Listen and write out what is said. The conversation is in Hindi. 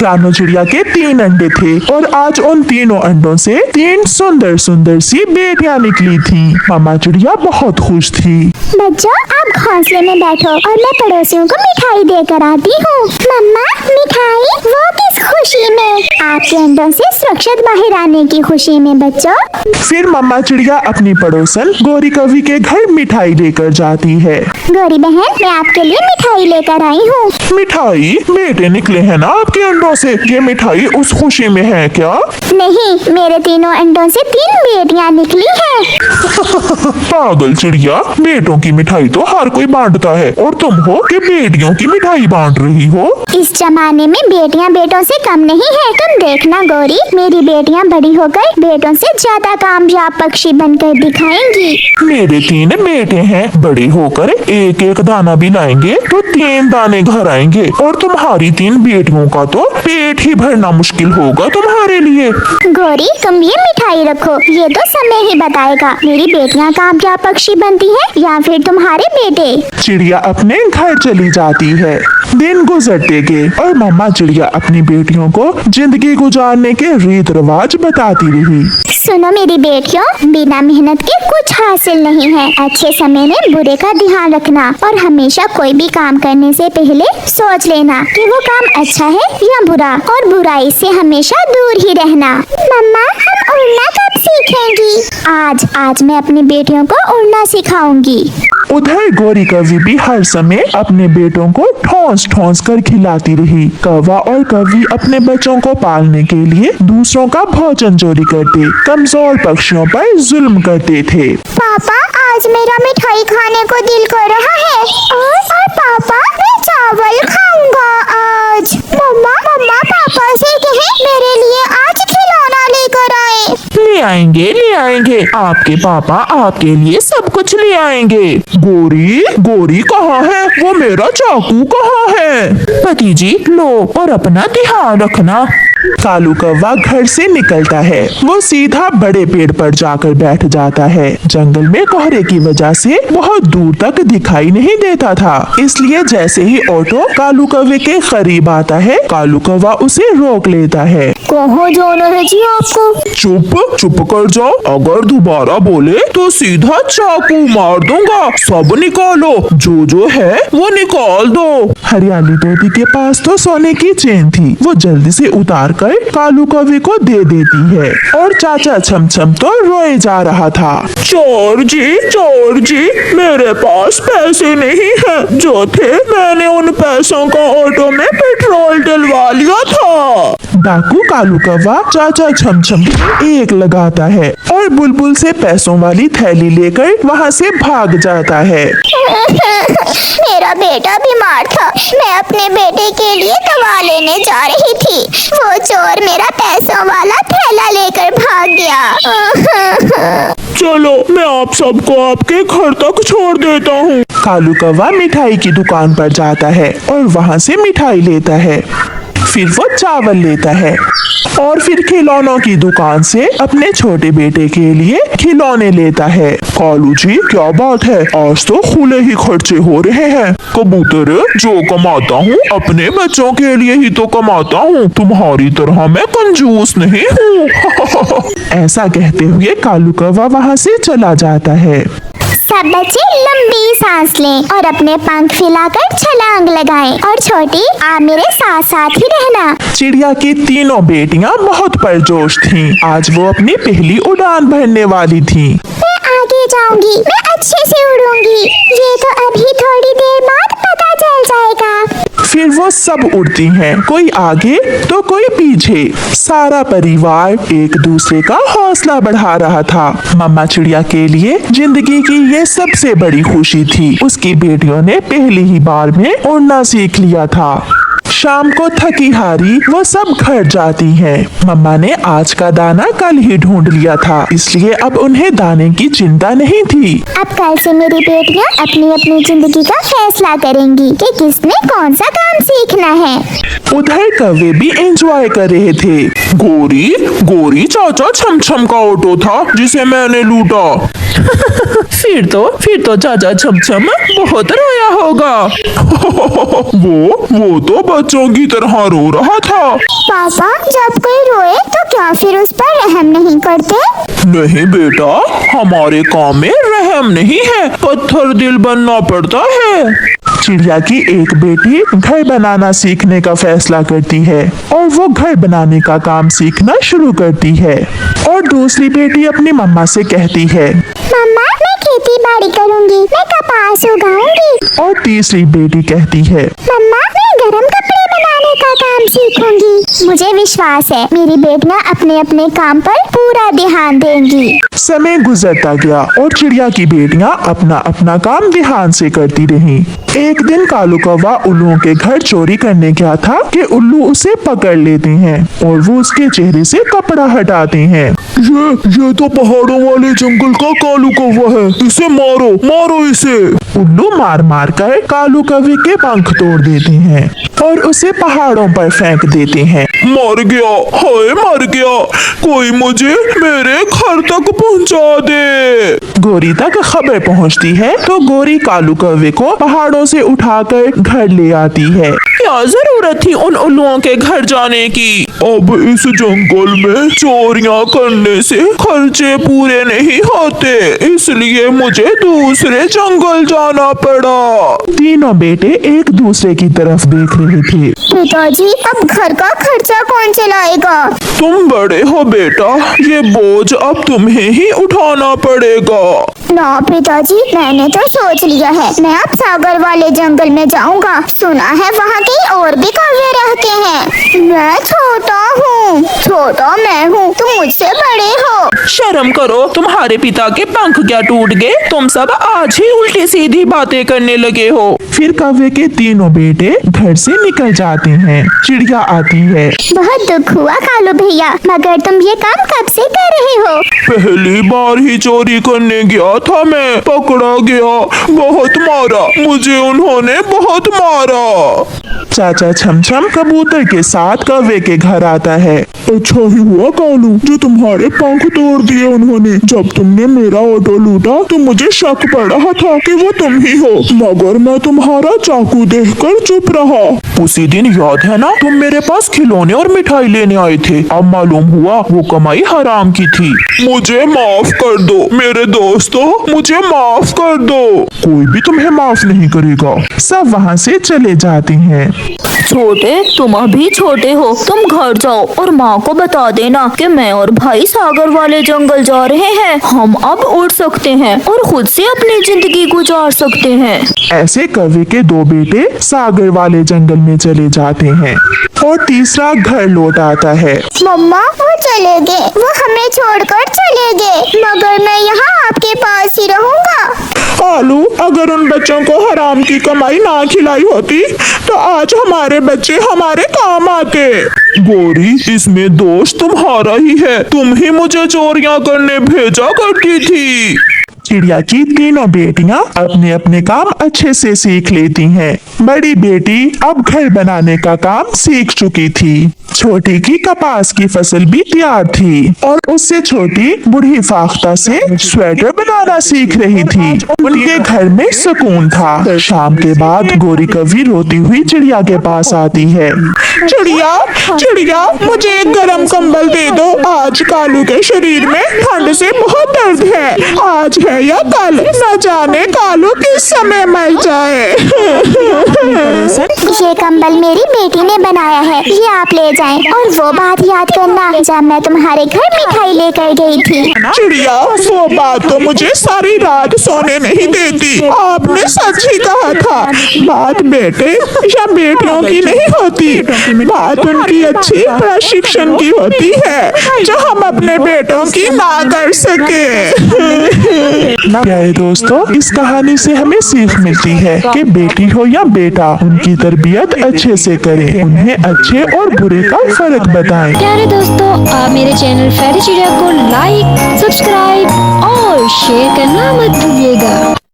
रानो चिड़िया के 3 अंडे थे और आज उन तीनों अंडों से 3 सुंदर सुंदर सी बेटियां निकली थी। मम्मा चिड़िया बहुत खुश थी। बच्चों, आप घोंसले में बैठो और मैं पड़ोसियों को मिठाई देकर आती हूँ। मम्मा, मिठाई? वो किस खुशी में? आपके अंडों से सुरक्षित बाहर आने की खुशी में बच्चों। फिर मम्मा चिड़िया अपनी पड़ोसन गोरी कौवी के घर मिठाई लेकर जाती है। गोरी बहन, मैं आपके लिए मिठाई लेकर आई हूँ। मिठाई? बेटे निकले हैं ना आपके अंडों से, ये मिठाई उस खुशी में है क्या? नहीं, मेरे तीनों अंडों से 3 बेटियां निकली हैं। पागल चिड़िया, बेटों की मिठाई तो हर कोई बांटता है और तुम हो कि बेटियों की मिठाई बांट रही हो। इस जमाने में बेटियां बेटों से कम नहीं है। तुम देखना गोरी, मेरी बेटियां बड़ी होकर बेटों से ज्यादा कामयाब पक्षी बनकर दिखाएंगी। मेरे 3 बेटे हैं, बड़े होकर एक एक दाना भी लाएंगे तो 3 दाने घर आएंगे और तुम्हारी 3 बेटियों का तो पेट ही भरना मुश्किल होगा तुम्हारे लिए। गोरी, तुम ये मिठाई रखो, ये तो समय ही बताएगा मेरी बेटियां कामयाब पक्षी बनती है या फिर तुम्हारे बेटे। चिड़िया अपने घर चली जाती है। दिन गुजरते गए और मम्मा चिड़िया अपनी बेटियों को जिंदगी गुजारने के रीत रिवाज बताती रही। सुनो मेरी बेटियों, बिना मेहनत के कुछ हासिल नहीं है। अच्छे समय में बुरे का ध्यान रखना और हमेशा कोई भी काम करने से पहले सोच लेना कि वो काम अच्छा है या बुरा, और बुराई से हमेशा दूर ही रहना। मम्मा, हम उड़ना कब सीखेंगी? आज मैं अपनी बेटियों को उड़ना सिखाऊंगी। उधर गोरी कौवी भी हर समय अपने बेटों को ठोंस ठोंस कर खिलाती रही। कौवा और कौवी अपने बच्चों को पालने के लिए दूसरों का भोजन चोरी करते, कमजोर पक्षियों पर जुल्म करते थे। पापा, आज मेरा मिठाई खाने को दिल कर रहा है। और पापा, मैं चावल खाऊंगा आज। मम्मा, पापा से कहें मेरे लिए आज खिलौना लेकर आए। ले आएंगे, आपके पापा आपके लिए सब कुछ ले आएंगे। गोरी कहाँ है? वो मेरा चाकू कहाँ है? भतीजी लो और अपना ध्यान रखना। कालू कौवा घर से निकलता है। वो सीधा बड़े पेड़ पर जाकर बैठ जाता है। जंगल में कोहरे की वजह से बहुत दूर तक दिखाई नहीं देता था, इसलिए जैसे ही ऑटो कालू कौवे के करीब आता है, कालू कौवा उसे रोक लेता है। कहाँ जाना है जी आपको? चुप कर जाओ, अगर दोबारा बोले तो सीधा चाकू मार दूंगा। सब निकालो, जो है वो निकाल दो। हरियाली तोती के पास तो सोने की चेन थी। वो जल्दी से उतार कर कालू कौवे को दे देती है और चाचा छमछम तो रोए जा रहा था। चोर जी, मेरे पास पैसे नहीं हैं। जो थे मैंने उन पैसों का ऑटो में पेट्रोल डलवा लिया था। डाकू कालू कौवा चाचा छमछम एक लगाता है और बुलबुल से पैसों वाली थैली लेकर वहाँ से भाग जाता है। मेरा बेटा बीमार था, मैं अपने बेटे के लिए दवा लेने जा रही थी। वो चोर मेरा पैसों वाला थैला लेकर भाग गया। चलो, मैं आप सबको आपके घर तक छोड़ देता हूँ। कालू कौवा मिठाई की दुकान पर जाता है और वहाँ से मिठाई लेता है। फिर वो चावल लेता है और फिर खिलौनों की दुकान से अपने छोटे बेटे के लिए खिलौने लेता है। कालू जी, क्या बात है, आज तो खुले ही खर्चे हो रहे हैं। कबूतर, जो कमाता हूँ अपने बच्चों के लिए ही तो कमाता हूँ, तुम्हारी तरह मैं कंजूस नहीं हूँ। ऐसा कहते हुए कालू कौवा वहाँ से चला जाता है। सब बच्चे लंबी सांस लें और अपने पंख फैलाकर छलांग लगाएं। और छोटी, आप मेरे साथ साथ ही रहना। चिड़िया की तीनों बेटियां बहुत पुरजोश थीं। आज वो अपनी पहली उड़ान भरने वाली थीं। मैं आगे जाऊंगी, मैं अच्छे से उड़ूंगी। ये तो अभी थोड़ी देर बाद पता चल जाएगा। फिर वो सब उड़ती हैं, कोई आगे तो कोई पीछे। सारा परिवार एक दूसरे का हौसला बढ़ा रहा था। मम्मा चिड़िया के लिए जिंदगी की ये सबसे बड़ी खुशी थी। उसकी बेटियों ने पहली ही बार में उड़ना सीख लिया था। शाम को थकी हारी वो सब घर जाती हैं। मम्मा ने आज का दाना कल ही ढूंढ लिया था, इसलिए अब उन्हें दाने की चिंता नहीं थी। अब कल से मेरी बेटियां अपनी अपनी जिंदगी का फैसला करेंगी कि किसने कौन सा काम सीखना है। उधर कौवे भी एंजॉय कर रहे थे। गोरी चाचा छमछम का ऑटो था जिसे मैंने लूटा। फिर तो चाचा छमछम बहुत रोया होगा। वो तो बच्चों की तरह रो रहा था। पापा, जब कोई रोए तो क्या फिर उस पर रहम नहीं करते? नहीं बेटा, हमारे काम में रहम नहीं है, पत्थर दिल बनना पड़ता है। चिड़िया की एक बेटी घर बनाना सीखने का फैसला करती है और वो घर बनाने का काम सीखना शुरू करती है। और दूसरी बेटी अपनी मम्मा से कहती है, मम्मा, मैं खेती बाड़ी करूंगी, मैं कपास उगाऊंगी। और तीसरी बेटी कहती है, मम्मा, मैं गरम कपड़े बनाने का काम सीखूंगी। मुझे विश्वास है मेरी बेटियां अपने अपने काम पर पूरा ध्यान देंगी। समय गुजरता गया और चिड़िया की बेटियां अपना अपना काम ध्यान से करती रहीं। एक दिन कालू कौवा उल्लुओं के घर चोरी करने गया था कि उल्लू उसे पकड़ लेते हैं और वो उसके चेहरे से कपड़ा हटाते हैं। ये तो पहाड़ों वाले जंगल का कालू कौवा है, इसे मारो मारो इसे। उल्लू मार मार कर कालू कौवे के पंख तोड़ देते हैं और उसे पहाड़ों पर फेंक देते हैं। मर गया, हाय मर गया, कोई मुझे मेरे घर तक पहुंचा दे। गोरी तक खबर पहुंचती है तो गोरी कालू कौवे को पहाड़ों से उठाकर घर ले आती है। क्या जरूरत थी उन उल्लुओं के घर जाने की? अब इस जंगल में चोरियां करने से खर्चे पूरे नहीं होते, इसलिए मुझे दूसरे जंगल जाना पड़ा। तीनों बेटे एक दूसरे की तरफ देख रहे थे। पिताजी, अब घर का खर्चा कौन चलाएगा? तुम बड़े हो बेटा, ये बोझ अब तुम्हें ही उठाना पड़ेगा। ना पिताजी, मैंने तो सोच लिया है, मैं अब सागर वाले जंगल में जाऊंगा। सुना है वहाँ कई और भी कौवे रहते हैं। मैं छोटा हूँ, छोटा मैं हूँ, तुम मुझसे बड़े हो। शर्म करो, तुम्हारे पिता के पंख क्या टूट गए? तुम सब आज ही उल्टी सीधी बातें करने लगे हो। फिर कौवे के तीनों बेटे घर से निकल जाते हैं। चिड़िया आती है। बहुत दुख हुआ कालू भैया, मगर तुम ये काम कब से कर रहे हो? पहली बार ही चोरी करने गया था मैं, पकड़ा गया, बहुत मारा मुझे, उन्होंने बहुत मारा। चाचा छमछम कबूतर के साथ कौवे के घर आता है। अच्छा ही हुआ कालू जो तुम्हारे पंख तोड़ दिए उन्होंने। जब तुमने मेरा ऑटो लूटा तो मुझे शक पड़ रहा था कि वो तुम ही हो, मगर मैं तुम्हारा चाकू देखकर चुप रहा। उसी दिन याद है ना, तुम मेरे पास खिलौने और मिठाई लेने आए थे, अब मालूम हुआ वो कमाई हराम की थी। मुझे माफ कर दो मेरे दोस्तों, मुझे माफ कर दो। कोई भी तुम्हें माफ नहीं करेगा। सब वहाँ से चले जाते हैं। छोटे, तुम अभी छोटे हो, तुम घर जाओ और माँ को बता देना कि मैं और भाई सागर वाले जंगल जा रहे हैं। हम अब उड़ सकते हैं और खुद से अपनी जिंदगी गुजार सकते हैं। ऐसे कौवे के दो बेटे सागर वाले जंगल में चले जाते हैं और तीसरा घर लौट आता है। मम्मा, वो चले गए, वो हमें छोड़कर चले गए, मगर मैं यहाँ आपके पास ही रहूँगा। कालू, अगर उन बच्चों को हराम की कमाई ना खिलाई होती तो आज हमारे बच्चे हमारे काम आते। गोरी, इसमें दोष तुम्हारा ही है, तुम ही मुझे चोरियां करने भेजा करती थी। चिड़िया की तीनों बेटियां अपने अपने काम अच्छे से सीख लेती हैं। बड़ी बेटी अब घर बनाने का काम सीख चुकी थी। छोटी की कपास की फसल भी तैयार थी और उससे छोटी बूढ़ी फाख्ता से स्वेटर बनाना सीख रही थी। उनके घर में सुकून था। शाम के बाद गोरी कौवी रोती हुई चिड़िया के पास आती है। चिड़िया, चिड़िया, मुझे एक गरम कंबल दे दो, आज कालू के शरीर में ठंड से बहुत दर्द है। आज है या कल, न जाने कालू किस समय मर जाए। ये कंबल मेरी बेटी ने बनाया है, ये आप ले जाएं। और वो बात याद करना जब मैं तुम्हारे घर मिठाई लेकर गई थी। चिड़िया, वो बात तो मुझे सारी रात सोने नहीं देती। आपने सच ही कहा था। बात बेटे या बेटियों की नहीं होती, बात उनकी अच्छी प्रशिक्षण की होती है जो हम अपने बेटों की ना कर सके। प्यारे दोस्तों, इस कहानी से हमें सीख मिलती है कि बेटी हो या बेटा, उनकी तरबियत अच्छे से करें, उन्हें अच्छे और बुरे का फर्क बताएं। प्यारे दोस्तों, आप मेरे चैनल फैरी चिड़िया को लाइक, सब्सक्राइब और शेयर करना मत भूलिएगा।